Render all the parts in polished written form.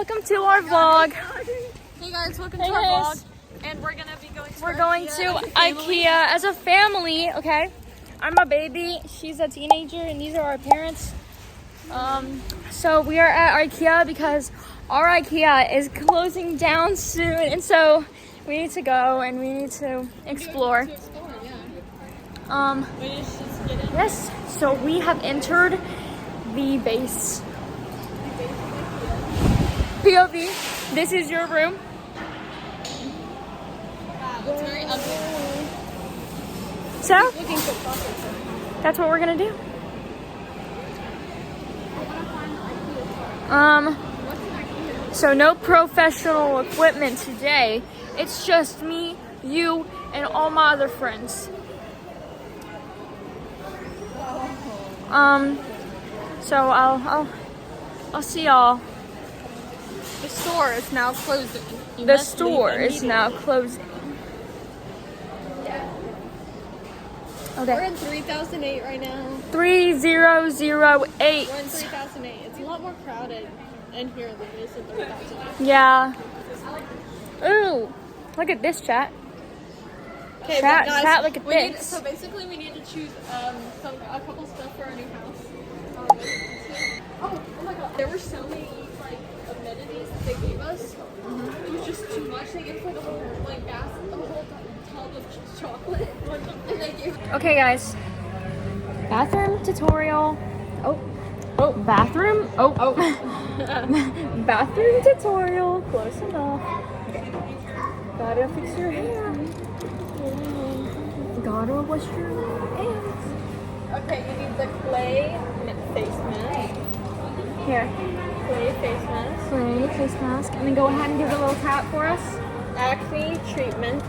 welcome to our vlog. Hey guys, welcome to our vlog. And we're gonna be going to IKEA as a family, okay? I'm a baby, she's a teenager, and these are our parents. So we are at IKEA because our IKEA is closing down soon, and so we need to go and we need to explore. Yes, so we have entered the base. POV, this is your room. Wow, it's very ugly. So, that's what we're gonna do. So no professional equipment today. It's just me, you, and all my other friends. So I'll see y'all. The store is now closing. The store is now closing. Okay. We're in 3008 right now. 3008. We're in 3008. It's a lot more crowded in here than it is in 3008. Yeah. Ooh, look at this chat. Okay, Chat, guys, look at this. So basically, we need to choose a couple stuff for our new house. Oh my god! There were so many amenities that they gave us. It was just too much. They gave us a whole tub of chocolate, and they gave. Okay, guys. Bathroom tutorial. Oh, bathroom. Oh. Bathroom tutorial. Close enough. Gotta fix your hair. Gotta wash your hands. Okay, you need the clay face mask. Here. Clay face mask. Clay face mask. And then go ahead and give it a little tap for us. Acne treatment.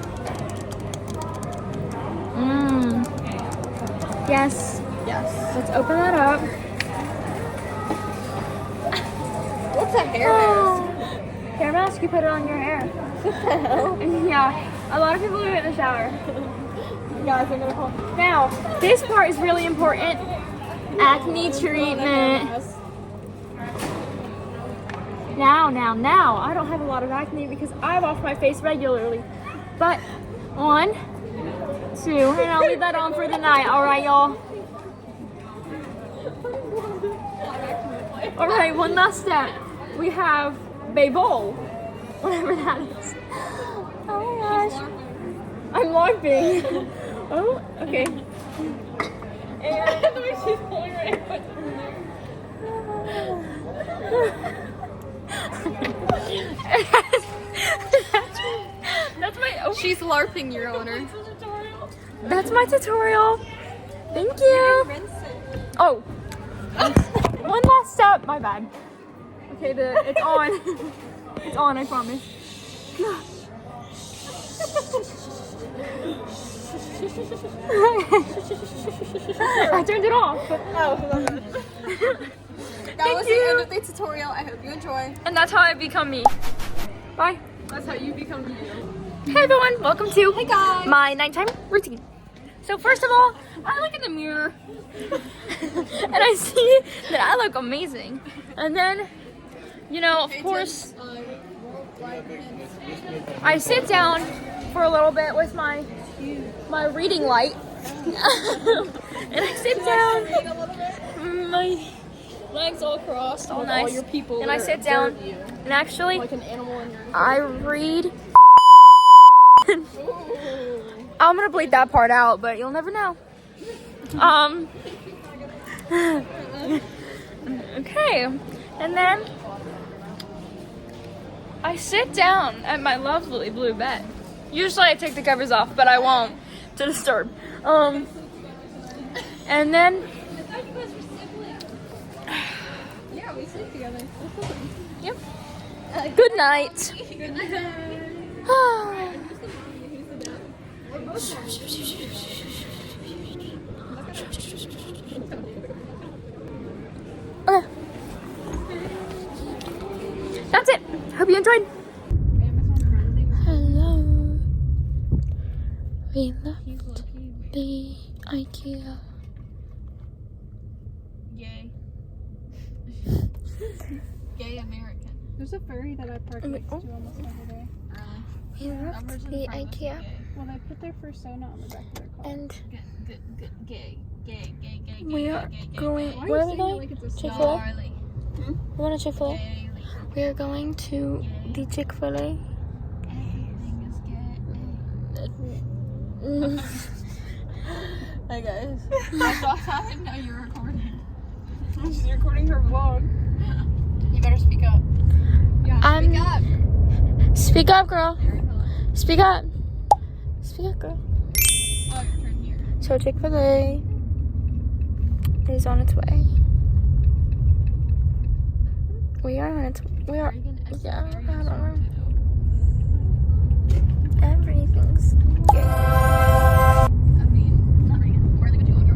Yes. Yes. Let's open that up. What's a hair mask? Hair mask, you put it on your hair. What the hell? Yeah. A lot of people do it in the shower. Guys, I'm gonna call. Now, this part is really important. Acne treatment. Now. I don't have a lot of acne because I wash my face regularly. But 1, 2, and I'll leave that on for the night. All right, y'all. All right, one last step. We have Babol, whatever that is. Oh my gosh. I'm LARPing. Oh, okay. And the way she's pulling her foot that's my. Oh. She's LARPing, Your Honor. That's my tutorial. Thank you. Oh. One last step. My bad. Okay, it's on. It's on, I promise. I turned it off. Oh, that was the end of the tutorial. I hope you enjoy. And that's how I become me. Bye. That's how you become you. Hey everyone, welcome to Hey guys. my nighttime routine. So first of all, I look in the mirror and I see that I look amazing. And then, of course, I sit down for a little bit with my reading light. And I sit down, my legs all crossed, all nice. All your people and I sit down, and actually, like an animal in your I read. I'm gonna bleep that part out, but you'll never know. Okay, and then I sit down at my lovely blue bed. Usually I take the covers off, but I won't to disturb. And then Yeah, we sleep together. yep. Good night. Good night. Okay. That's it. Hope you enjoyed. Hello. We left the IKEA. Gay. Gay American. There's a ferry that I park next to almost every day. We left the IKEA. Well, they put their persona on the back of their car. And Gay. we are going. Why Where are are we you saying it going? like it's a Chick-fil-A? Charlie. We're going to Chick-fil-A. Gay. We are going to the Chick-fil-A. Everything is gay. Hey guys. I didn't know you were recording. She's recording her vlog. You better speak up. Yeah, speak up. Speak up, girl. Speak up. Speak up, girl. Oh, turn here. So Chick-fil-A is on its way. We are on its. We are. Yeah, I don't know. Everything's gay. I mean, not Reagan. Where are they going to go?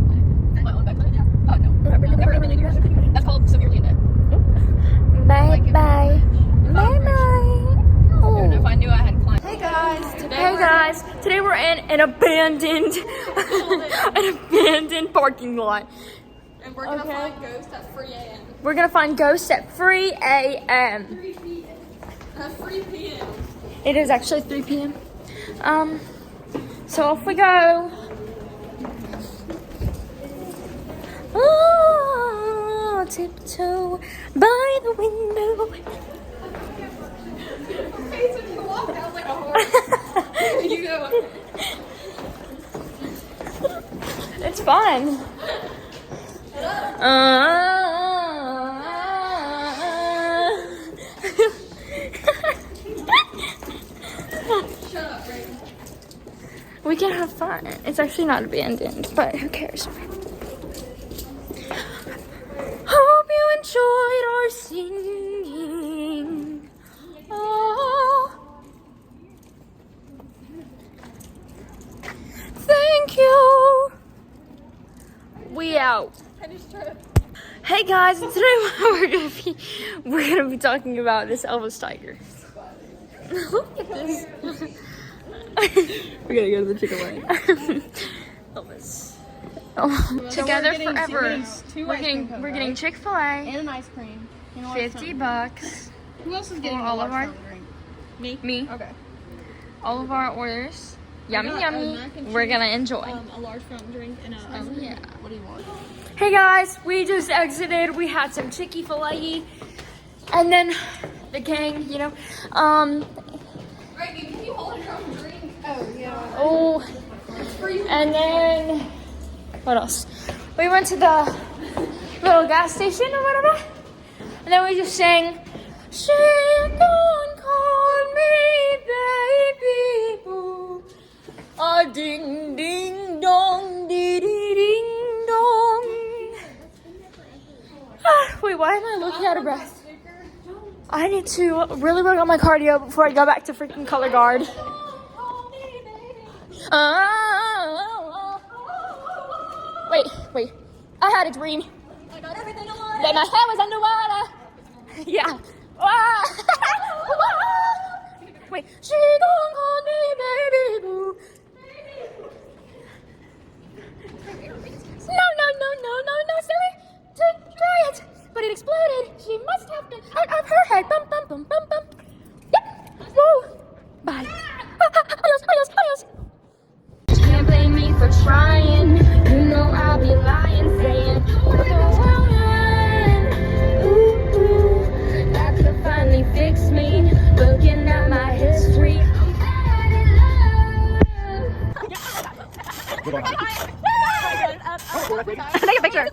My own backpack? Yeah. Oh, no. That's called severely in debt. Bye bye. Bye bye. Even if I knew I had climbed. Hey guys. Today we're in an abandoned, parking lot. And we're going to find ghosts at 3 a.m. We're gonna find ghosts at 3 a.m. 3 p.m. At 3 p.m. It is actually 3 p.m. So off we go. Oh, tiptoe by the window. Face when you walk down like a horse. You go. It's fun. Shut up, Reagan. We can have fun. It's actually not abandoned, but who cares? Hope you enjoyed our singing. Oh, thank you. We out. Hey guys, and today we're gonna be talking about this Elvis tiger. Look at this. We gotta go to the Chick-fil-A. Elvis. Oh, together forever. We're getting Chick-fil-A. And an ice cream. You know what? $50 Who else is for getting all of our drink? me. Okay. All of our orders. Yummy, got, yummy. mac and We're cheese, gonna enjoy. A large fountain drink and a. Yeah. What do you want? Hey guys, we just exited. We had some Chick-fil-A, and then the gang, you know. Reagan, can you hold your own drink? Oh yeah. Oh, and then what else? We went to the little gas station or whatever, and then we just sang. She don't call me baby boo. A ding ding dong, dee dee ding dong. Wait, why am I looking out of breath? I need to really work on my cardio before I go back to freaking color guard. Wait. I had a dream that my head was underwater. Yeah. Wait. She gon' call me baby boo. No, silly. Try it. But it exploded. She must have been out of her head. Bum. Yep. Whoa. Bye. Adios. Can't blame me for trying. You know I'll be lying, saying ooh, that could finally fix me. Looking at my history, I'm bad in love. Take a picture.